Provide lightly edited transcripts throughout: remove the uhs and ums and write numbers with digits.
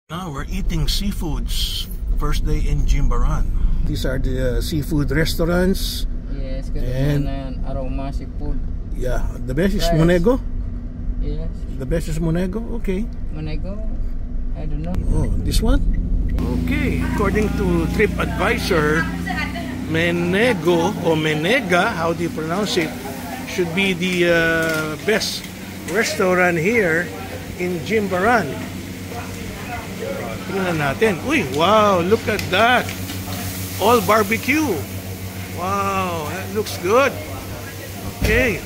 Now we're eating seafoods. First day in Jimbaran. These are the seafood restaurants. Yes, and aroma seafood. Yeah, the best is Monego. Yes. The best is Monego. Okay. Monego. I don't know. Oh, this one? Okay, according to TripAdvisor, Menego or Menega, how do you pronounce it, should be the best restaurant here in Jimbaran. Tingnan natin. Uy, wow, look at that. All barbecue. Wow, that looks good. Okay.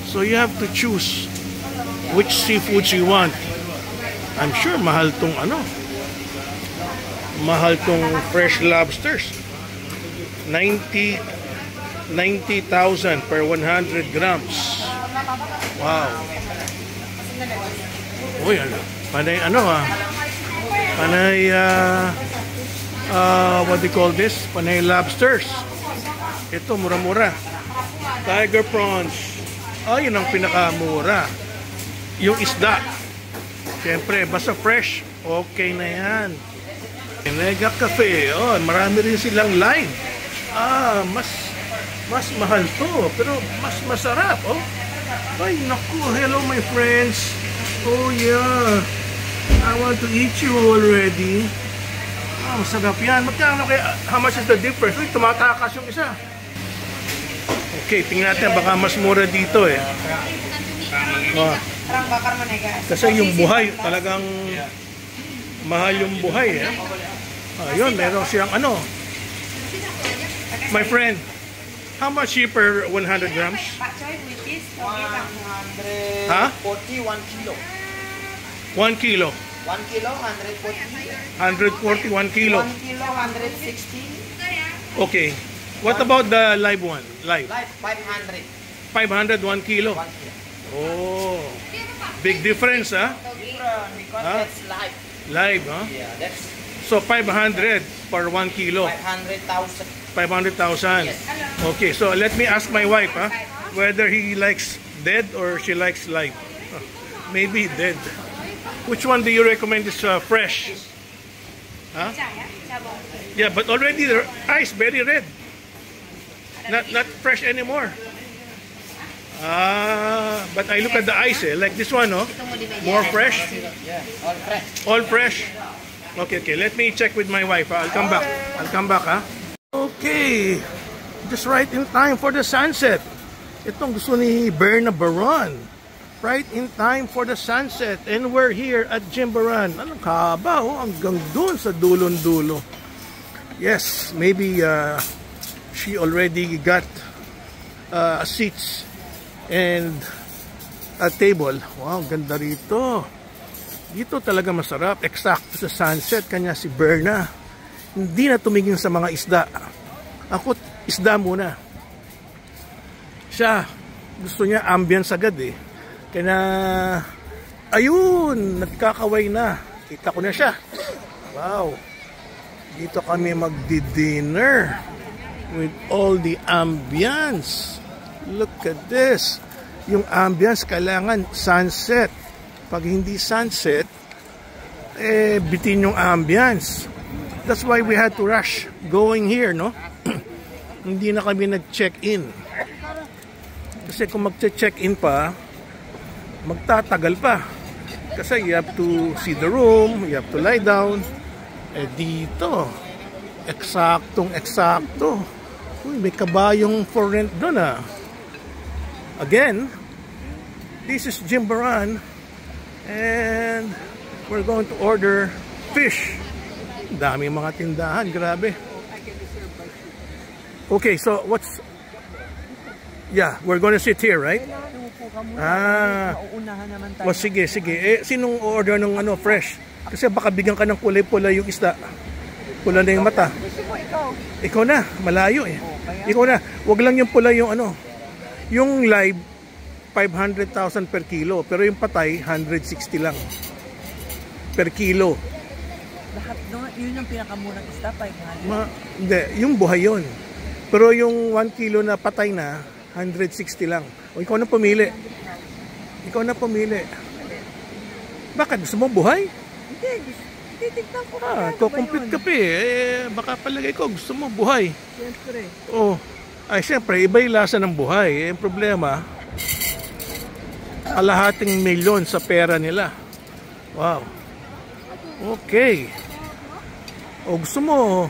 So you have to choose which seafoods you want. I'm sure mahal tong mahal tong fresh lobsters. 90,000 per 100 grams. Wow. Uy, panay panay what do you call this? Panay lobsters. Ito mura-mura. Tiger prawns. Yun ang pinakamura. Yung isda. Siyempre, basta fresh. Okay na yan. Mega Cafe. Marami rin silang line. Mas mahal to. Pero mas masarap. Ay, naku. Hello, my friends. Oh, yeah. I want to eat you already. Masarap yan. Magkano kaya? How much is the difference? Uy, tumatakas yung isa. Okay, tingnan natin. Baka mas mura dito eh. Kasi yung buhay, talagang mahal yung buhay eh. Yun, meron siyang My friend, how much cheaper 100 grams? 140, 1 kilo. 1 kilo. 1 kilo, 140, 140. 1 kilo. 1 kilo, 160. Okay. What about the live one? Live? Live, 500. 500, 1 kilo. 1 kilo. Oh. Big difference, huh? Different because that's live. Live, huh? Yeah, that's... So 500 per 1 kilo. 500,000. 500,000. Yes. Okay, so let me ask my wife, whether he likes dead or she likes live. Maybe dead. Which one do you recommend is fresh? Huh? Yeah, but already the ice very red. Not fresh anymore. But I look at the ice, like this one, more fresh. Yeah, all fresh. All fresh. Okay. Let me check with my wife. I'll come back. Okay. Just right in time for the sunset. Itong gusto ni Berna Baron. Right in time for the sunset. And we're here at Jimbaran. Anong kaba, hanggang dun sa dulon-dulo. Yes, maybe she already got seats and a table. Wow, ganda rito. Dito talaga masarap. Eksakto sa sunset. Kanya si Berna. Hindi na tumingin sa mga isda. Ako, isda muna. Siya, gusto niya ambience agad eh. Kaya ayun, nagkakaway na. Kita ko na siya. Wow. Dito kami magdi-dinner with all the ambience. Look at this. Yung ambience kailangan sunset. Pag hindi sunset, bitin yung ambience. That's why we had to rush going here, no? Hindi na kami nag-check-in. Kasi kung mag-check-in pa, magtatagal pa. Kasi you have to see the room, you have to lie down. Dito, eksaktong-eksakto. Uy, may kabayong for rent doon Again, this is Jimbaran. And we're going to order fish. Dami mga tindahan, grabe. Okay, so what's... Yeah, we're gonna sit here, right? Well, sige. Sinong order ng fresh? Kasi baka bigyan ka ng kulay-pula yung isda. Pula na yung mata. Ikaw na, malayo eh. Ikaw na, wag lang yung pula yung yung live 500,000 per kilo, pero yung patay 160 lang per kilo. Lahat yun yung pinakamurang isda, 500. Hindi, yung buhay yun. Pero yung 1 kilo na patay na 160 lang. O ikaw na pumili. Ikaw na pumili. Bakit? Gusto mo buhay? Hindi. titignan ko kung ano ba Kukumpit yun. ka pa baka palagay ko gusto mo buhay. Siyempre. Oh, ay siyempre iba yung lasa ng buhay. Yung problema, kalahating milyon sa pera nila. Wow. Okay. O gusto mo,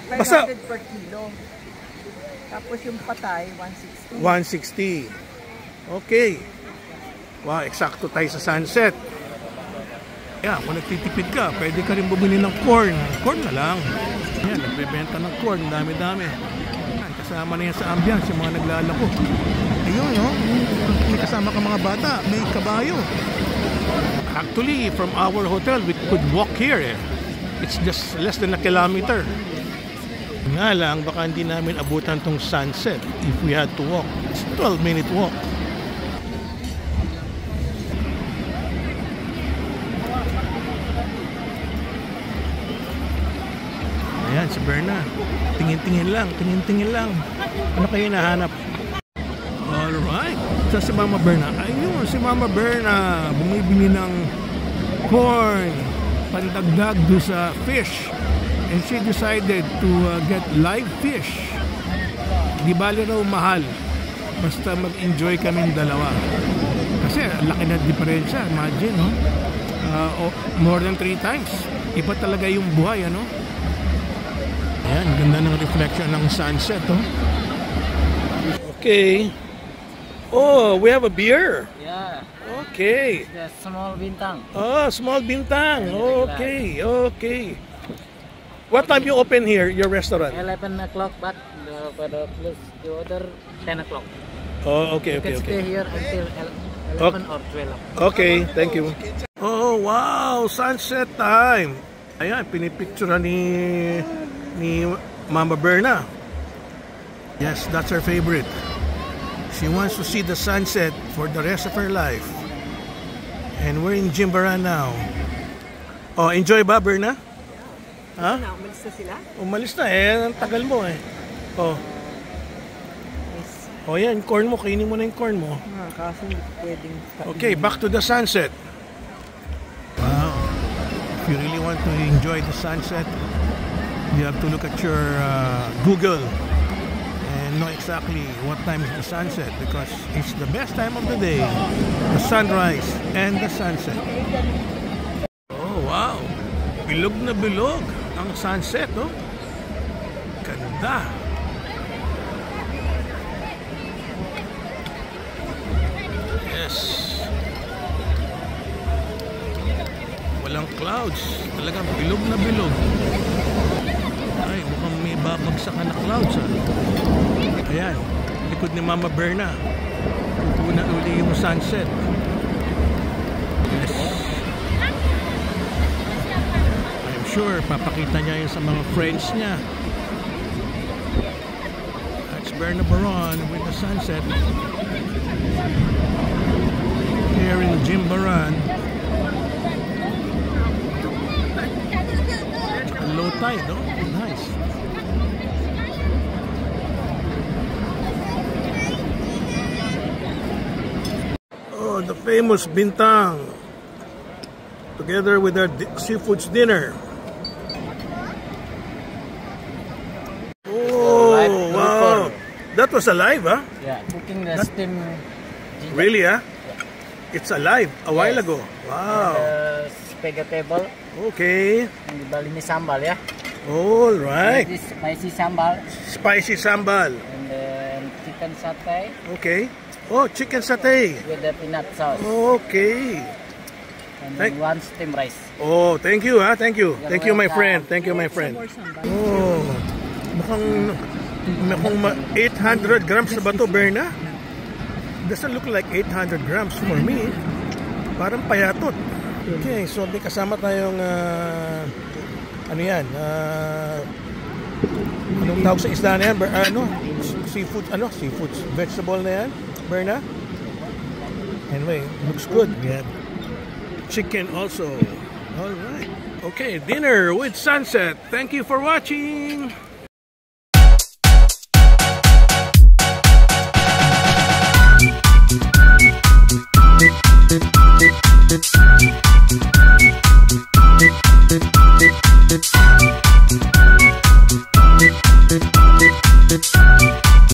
500 Basta- per kilo. Tapos yung patay, 160. 160. Okay. Wow, eksakto tayo sa sunset. Yan, kung nagtitipid ka, pwede ka rin bumili ng corn. Corn na lang. Yan, nagbebenta ng corn, dami-dami. Yan, kasama na yan sa ambience, yung mga naglalako. Ayun, no? May kasama ka mga bata, may kabayo. Actually, from our hotel, we could walk here. It's just less than a kilometer. Nga lang, baka hindi namin abutan tong sunset if we had to walk. It's a 12-minute walk. Ayan, si Berna. Tingin-tingin lang, tingin-tingin lang. Ano kayo nahanap? Alright. So si Mama Berna, ayun, si Mama Berna, bumibili ng corn, pandagdag do sa fish. And she decided to get live fish. Di bali raw mahal. Basta mag-enjoy kaming dalawa. Kasi laki na diferensya. Imagine, no? More than 3 times. Iba talaga yung buhay, ano? Ayan, ganda ng reflection ng sunset, oh. Okay. Oh, we have a beer. Yeah. Okay. The small bintang. Oh, small bintang. Okay, okay. What time you open here, your restaurant? 11 o'clock, but the close the order 10 o'clock. Oh, okay, You okay, can stay okay. here until 11 or 12. Okay, thank you. Oh, wow, sunset time. Ayan, pinipicture ni Mama Berna. Yes, that's her favorite. She wants to see the sunset for the rest of her life. And we're in Jimbaran now. Oh, enjoy ba, Berna? Ha? Na, umalis na sila? Umalis na ang tagal mo Oh. Yes. Oh, yan, corn mo, kainin mo na yung corn mo. Kaso hindi ko pwedeng... Okay, back to the sunset. Wow. If you really want to enjoy the sunset, you have to look at your Google and know exactly what time is the sunset, because it's the best time of the day, the sunrise and the sunset. Oh, wow. Bilog na bilog ang sunset, oh. Ganda. Yes. Walang clouds. Talagang bilog na bilog. Ay, mukhang may babagsakan na clouds, ah. Ayan, likod ni Mama Berna. Pupuna uli yung sunset. Yes. I'm sure papakita niya yun sa mga friends niya. That's Berna Baron with the sunset. Here in Jimbaran. Low tide, oh? Nice. Oh, the famous bintang, together with our seafoods dinner. Oh, Live wow. That was alive, huh? Yeah, cooking the steam ginger. Really, huh? It's alive a while Yes. ago. Wow. The spaghetti ball. Okay. And the bali ni sambal, yeah. All right. This spicy sambal. Spicy sambal. And then chicken satay Okay. Oh, chicken satay. with the peanut sauce. Okay. And Thank- then one steam rice. Oh, thank you, ha? Thank you. You're Thank you, my welcome. friend. Thank you, my friend. Oh, mukhang 800 grams na ba ito, Berna? Doesn't look like 800 grams for me. Parang payatot. Okay, so may kasama tayong ano yan? Anong tawag sa isda na yan? Seafood, seafood, vegetable na yan, Berna? Anyway, looks good. We have chicken also. All right. Okay, dinner with sunset. Thank you for watching.